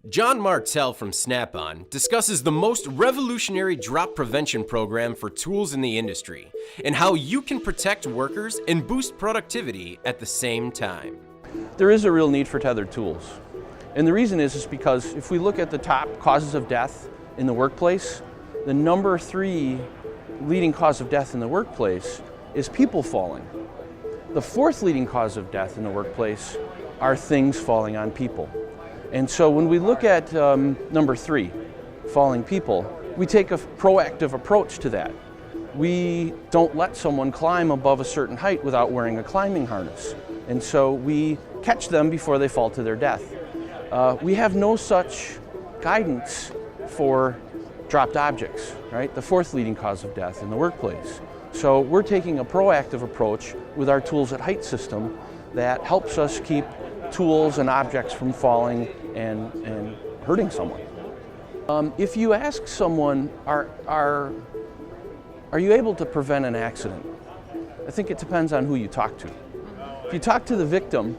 John Martell from Snap-on discusses the most revolutionary drop prevention program for tools in the industry and how you can protect workers and boost productivity at the same time. There is a real need for tethered tools. And the reason is because if we look at the top causes of death in the workplace, the number 3 leading cause of death in the workplace is people falling. The 4th leading cause of death in the workplace are things falling on people. And so when we look at number 3, falling people, we take a proactive approach to that. We don't let someone climb above a certain height without wearing a climbing harness. And so we catch them before they fall to their death. We have no such guidance for dropped objects, right? The 4th leading cause of death in the workplace. So we're taking a proactive approach with our Tools at Heigth system that helps us keep tools and objects from falling and hurting someone. If you ask someone, are you able to prevent an accident? I think it depends on who you talk to. If you talk to the victim,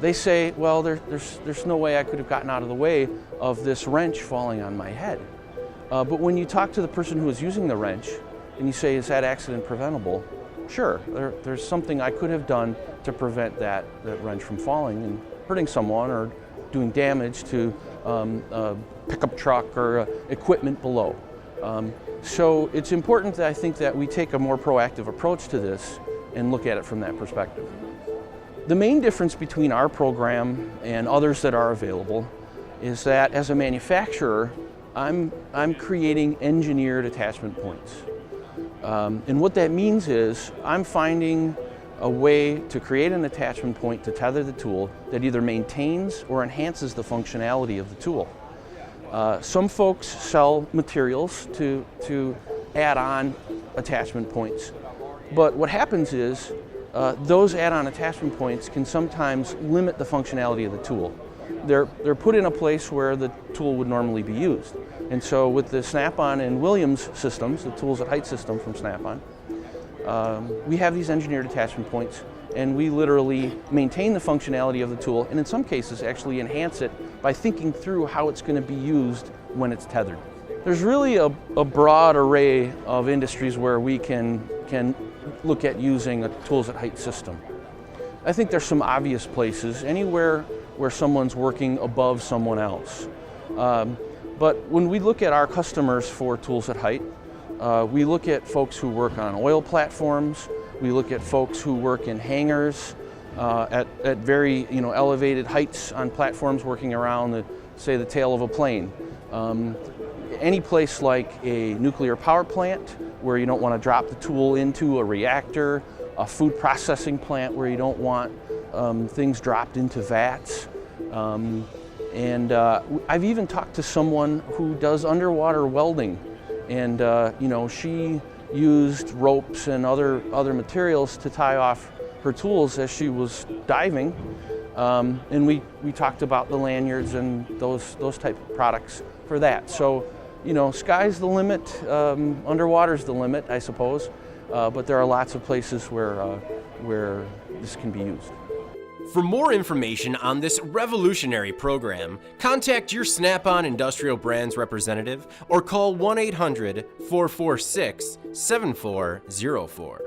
they say, well, there's no way I could have gotten out of the way of this wrench falling on my head. But when you talk to the person who is using the wrench and you say, is that accident preventable? Sure, there's something I could have done to prevent that wrench from falling and hurting someone or doing damage to a pickup truck or equipment below. So it's important that I think that we take a more proactive approach to this and look at it from that perspective. The main difference between our program and others that are available is that as a manufacturer, I'm creating engineered attachment points. And what that means is I'm finding a way to create an attachment point to tether the tool that either maintains or enhances the functionality of the tool. Some folks sell materials to add on attachment points, but what happens is those add-on attachment points can sometimes limit the functionality of the tool. They're put in a place where the tool would normally be used. And so with the Snap-on and Williams systems, the Tools at Heigth system from Snap-on, we have these engineered attachment points, and we literally maintain the functionality of the tool, and in some cases actually enhance it by thinking through how it's going to be used when it's tethered. There's really a broad array of industries where we can look at using a Tools at Heigth system. I think there's some obvious places, anywhere where someone's working above someone else. But when we look at our customers for Tools at Heigth, we look at folks who work on oil platforms, we look at folks who work in hangars at very elevated heights on platforms working around say the tail of a plane. Any place like a nuclear power plant where you don't want to drop the tool into a reactor, a food processing plant where you don't want things dropped into vats. I've even talked to someone who does underwater welding, and she used ropes and other materials to tie off her tools as she was diving, and we talked about the lanyards and those type of products for that. So sky's the limit, underwater's the limit, I suppose, but there are lots of places where this can be used. For more information on this revolutionary program, contact your Snap-on Industrial Brands representative or call 1-800-446-7404.